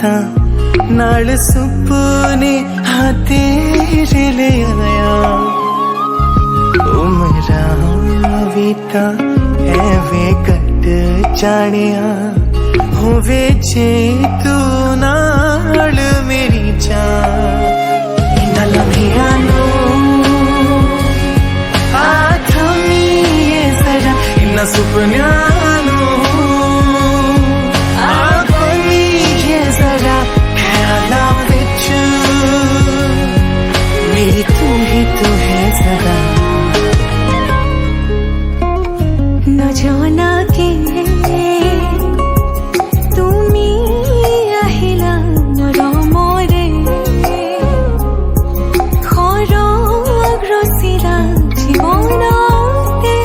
था नाल सुपने हाँ तेरे ले आया उमरा भी ता एवे कट जानिया होवे जे तू नाल मेरी जान इन लम्हियां नू सुपन्या जरा ख्याला बिच मेरी तू ही तो है सदा न जाना के तुमी আহিলা মৰমৰে খৰগ ৰচিলা জীৱনতে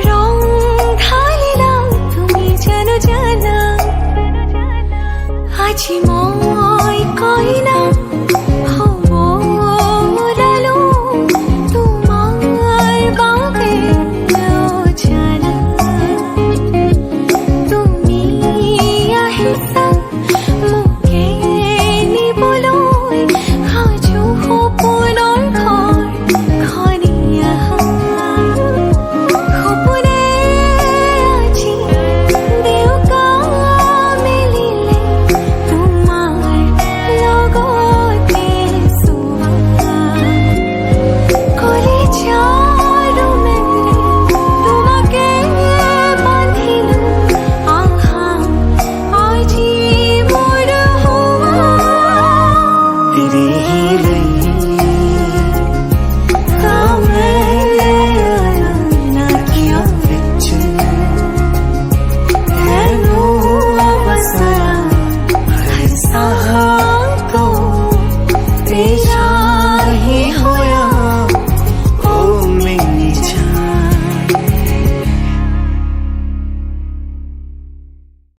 ৰং ঢালিলা তুমি জানো জানা আজি